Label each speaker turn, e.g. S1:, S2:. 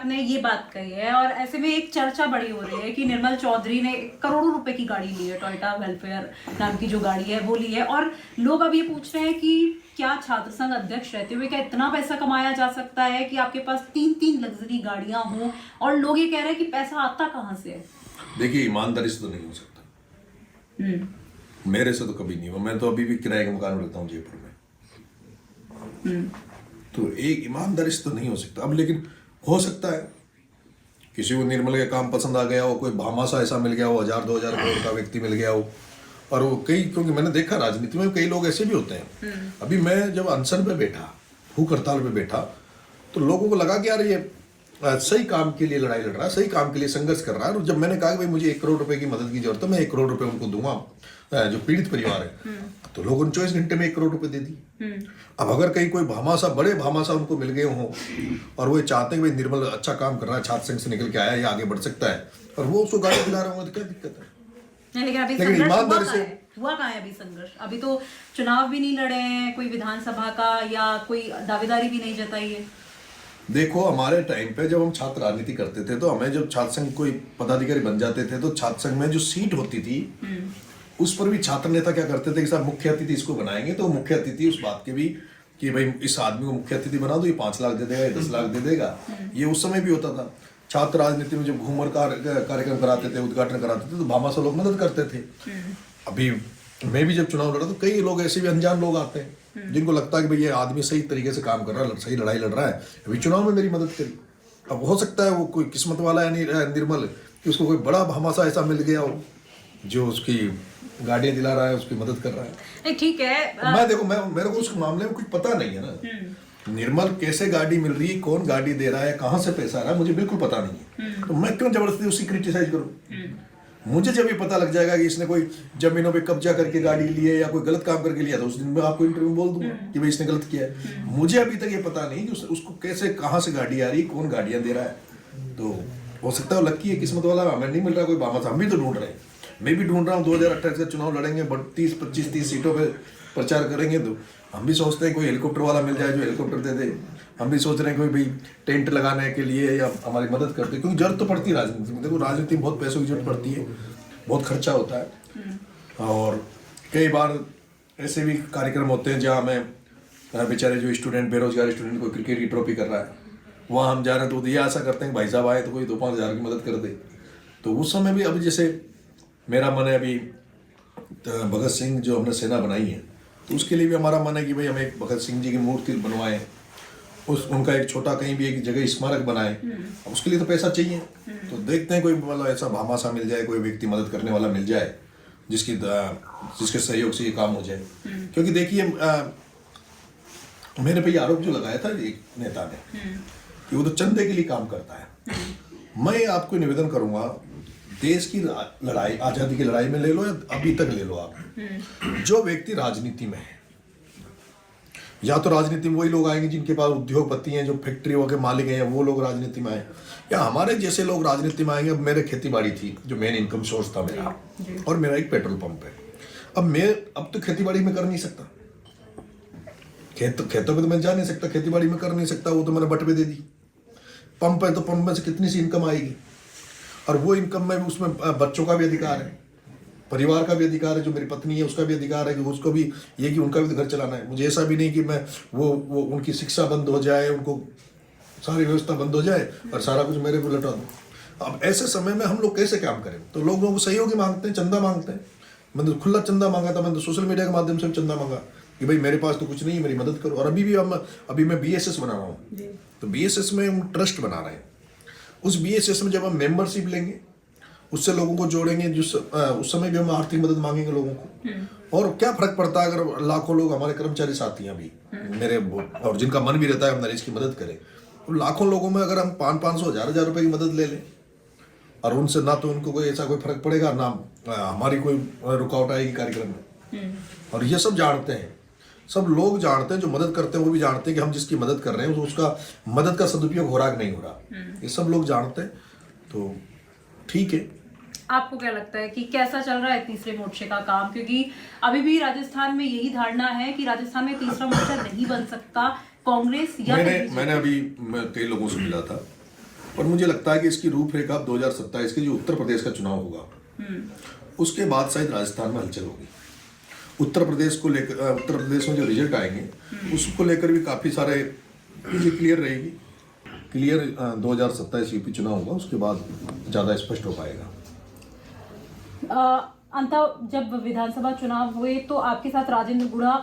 S1: आपने ये बात कही है और ऐसे में एक चर्चा बड़ी हो रही है कि निर्मल चौधरी ने करोड़ों रुपए की गाड़ी ली है, टोयोटा वेलफेयर नाम की जो गाड़ी है वो ली है, और लोग अब ये पूछ रहे हैं कि क्या छात्र संघ अध्यक्ष रहते हुए क्या इतना पैसा कमाया जा सकता है कि आपके पास 3-3 लग्जरी गाड़ियां हों, और लोग ये कह रहे हैं कि पैसा आता कहाँ से है?
S2: देखिए, ईमानदारी से तो नहीं हो सकता, मेरे से तो कभी नहीं हुआ। मैं तो अभी भी किराए के मकान में रहता हूँ जयपुर में, तो एक ईमानदारी से तो नहीं हो सकता। अब लेकिन हो सकता है किसी को निर्मल का काम पसंद आ गया हो, कोई भामासा ऐसा मिल गया हो, 1000-2000 करोड़ का व्यक्ति मिल गया हो, और वो कई, क्योंकि मैंने देखा राजनीति में कई लोग ऐसे भी होते हैं। अभी मैं जब अनशन पे बैठा, भूख हड़ताल पे बैठा, तो लोगों को लगा कि यार ये सही काम के लिए लड़ाई लड़ रहा है, सही काम के लिए संघर्ष कर रहा है। और जब मैंने कहा कि भाई मुझे 1 करोड़ रुपए की मदद की जरूरत है, मैं 1 करोड़ रुपए उनको दूंगा, जो पीड़ित परिवार है, तो लोगों ने 24 घंटे में 1 करोड़ रुपए दे दी। अब अगर कहीं कोई भामासा, बड़े भामासा उनको मिल गए हों और वो चाहते हैं कि भाई निर्मल अच्छा काम कर रहा है, छात्र संघ से निकल के आया, ये आगे बढ़ सकता है, और वो उसको गाड़ी दिला रहा होगा, तो क्या दिक्कत है?
S1: नहीं, लेकिन अभी
S2: लेकिन ईमानदारी से
S1: हुआ कहाँ है अभी संघर्ष? अभी तो चुनाव भी नहीं लड़े हैं, कोई विधानसभा का या कोई दावेदारी भी नहीं जताई है।
S2: देखो, हमारे टाइम पे जब हम छात्र राजनीति करते थे, तो हमें जब छात्र संघ कोई पदाधिकारी बन जाते थे, तो छात्र संघ में जो सीट होती थी उस पर भी छात्र नेता क्या करते थे कि साहब मुख्य अतिथि इसको बनाएंगे, तो मुख्य अतिथि उस बात के भी कि भाई इस आदमी को मुख्य अतिथि बना दो, ये 5 लाख दे देगा, ये 10 लाख दे देगा। ये उस समय भी होता था। छात्र राजनीति में जब घूमर कार्यक्रम कराते थे, उद्घाटन कराते थे, तो भामासा लोग मदद करते थे। अभी मैं भी जब चुनाव लड़ा, तो कई लोग ऐसे भी अनजान लोग आते हैं जिनको लगता है कि भाई ये आदमी सही तरीके से काम कर रहा है, सही लड़ाई लड़ रहा है, अभी चुनाव में मेरी मदद करी। अब हो सकता है वो कोई किस्मत वाला है निर्मल, कि उसको कोई बड़ा भामासा ऐसा मिल गया हो जो उसकी गाड़ियां दिला रहा है, उसकी मदद कर रहा है।
S1: नहीं, ठीक है।
S2: मैं देखो, मेरे को उस मामले में कुछ पता नहीं है ना, निर्मल कैसे गाड़ी मिल रही है, कौन गाड़ी दे रहा है, कहाँ से पैसा आ रहा है, मुझे बिल्कुल पता नहीं है। तो मैं क्यों जबरदस्ती उसकी क्रिटिसाइज करूँ? मुझे जब ये पता लग जाएगा कि इसने कोई जमीनों पे कब्जा करके गाड़ी ली है या कोई गलत काम करके लिया, तो उस दिन मैं आपको इंटरव्यू में बोल दूंगा कि भाई इसने गलत किया है। मुझे अभी तक ये पता नहीं कि उसको कैसे, कहाँ से गाड़ी आ रही, कौन गाड़ियां दे रहा है। तो हो सकता है लक्की है, किस्मत वाला, हमें नहीं मिल रहा कोई भामासा। हम भी तो ढूंढ रहे हैं, मैं भी ढूंढ रहा हूँ। 2028 का चुनाव लड़ेंगे, 30 सीटों पर प्रचार करेंगे, तो हम भी सोचते हैं कोई हेलीकॉप्टर वाला मिल जाए जो हेलीकॉप्टर दे दे। हम भी सोच रहे हैं कोई भाई टेंट लगाने के लिए या हमारी मदद करते, क्योंकि जरूरत तो पड़ती है राजनीति में। देखो, राजनीति में बहुत पैसों की जरूरत पड़ती है, बहुत खर्चा होता है, और कई बार ऐसे भी कार्यक्रम होते हैं जहाँ हमें बेचारे जो स्टूडेंट, बेरोजगार स्टूडेंट कोई क्रिकेट की ट्रॉफी कर रहा है, वहाँ हम जा रहे हैं, तो ये आशा करते हैं भाई साहब आए तो कोई 2-5 हज़ार की मदद कर दे। तो उस समय भी, अभी जैसे मेरा मन है, अभी भगत सिंह जो हमने सेना बनाई है, तो उसके लिए भी हमारा मन है कि भाई हम एक भगत सिंह जी की मूर्ति बनवाएं, उनका एक छोटा कहीं भी एक जगह स्मारक बनाए। अब उसके लिए तो पैसा चाहिए, तो देखते हैं कोई मतलब ऐसा भामासा मिल जाए, कोई व्यक्ति मदद करने वाला मिल जाए जिसके सहयोग से ये काम हो जाए। क्योंकि देखिए, मेरे पे ये आरोप जो लगाया था एक नेता ने कि वो तो चंदे के लिए काम करता है। मैं आपको निवेदन करूंगा, देश की लड़ाई, आज़ादी की लड़ाई में ले लो या अभी तक ले लो आप, जो व्यक्ति राजनीति में है, या तो राजनीति में वही लोग आएंगे जिनके पास उद्योगपति हैं, जो फैक्ट्रियों के मालिक हैं, वो लोग राजनीति में आए, या हमारे जैसे लोग राजनीति में आएंगे। अब मेरे खेती बाड़ी थी जो मेन इनकम सोर्स था मेरा, और मेरा एक पेट्रोल पंप है। अब तो खेती बाड़ी में कर नहीं सकता, खेतों पे तो मैं जा नहीं सकता, खेती बाड़ी में कर नहीं सकता, वो तो मैंने बट पे दे दी। पंप है तो पंप में से कितनी सी इनकम आएगी, और वो इनकम में उसमें बच्चों का भी अधिकार है, परिवार का भी अधिकार है, जो मेरी पत्नी है उसका भी अधिकार है कि उसको भी ये कि उनका भी तो घर चलाना है। मुझे ऐसा भी नहीं कि मैं वो उनकी शिक्षा बंद हो जाए, उनको सारी व्यवस्था बंद हो जाए और सारा कुछ मेरे को लौटा दूँ। अब ऐसे समय में हम लोग कैसे काम करें? तो लोग वो सहयोगी मांगते हैं, चंदा मांगते हैं। मैंने तो खुला चंदा मांगा था, मैंने तो सोशल मीडिया के माध्यम से भी चंदा मांगा कि भाई मेरे पास तो कुछ नहीं है, मेरी मदद करो। और अभी मैं BSS बना रहा हूँ, तो BSS में हम ट्रस्ट बना रहे हैं। उस BSS में जब हम मेंबरशिप लेंगे, उससे लोगों को जोड़ेंगे, उस समय भी हम आर्थिक मदद मांगेंगे लोगों को। और क्या फर्क पड़ता है अगर लाखों लोग, हमारे कर्मचारी साथी हैं अभी मेरे, और जिनका मन भी रहता है हम नरेश की मदद करें, तो लाखों लोगों में अगर हम 500, 1000 रुपए की मदद ले लें, और उनसे ना तो उनको कोई ऐसा कोई फर्क पड़ेगा, ना हमारी कोई रुकावट आएगी कार्यक्रम में। और ये सब जानते हैं, सब लोग जानते हैं, जो मदद करते हैं वो भी जानते हैं कि हम जिसकी मदद कर रहे हैं उसका मदद का सदुपयोग हो रहा कि नहीं हो रहा, ये सब लोग जानते हैं। तो ठीक है,
S1: आपको क्या लगता है कि कैसा चल रहा है तीसरे मोर्चे का काम? क्योंकि अभी भी राजस्थान में यही धारणा है कि राजस्थान में तीसरा मोर्चा नहीं बन सकता, कांग्रेस या
S2: मैंने अभी कई लोगों से मिला था, और मुझे लगता है कि इसकी रूपरेखा 2027 के जो उत्तर प्रदेश का चुनाव होगा उसके बाद शायद राजस्थान में हलचल होगी। उत्तर प्रदेश को लेकर, उत्तर प्रदेश में जो रिजल्ट आएंगे उसको लेकर भी काफ़ी सारे चीज़ें क्लियर रहेगी। क्लियर 2027 यूपी चुनाव होगा, उसके बाद ज़्यादा स्पष्ट हो पाएगा।
S1: अंता जब विधानसभा चुनाव हुए तो आपके साथ राजेंद्र गुड़ा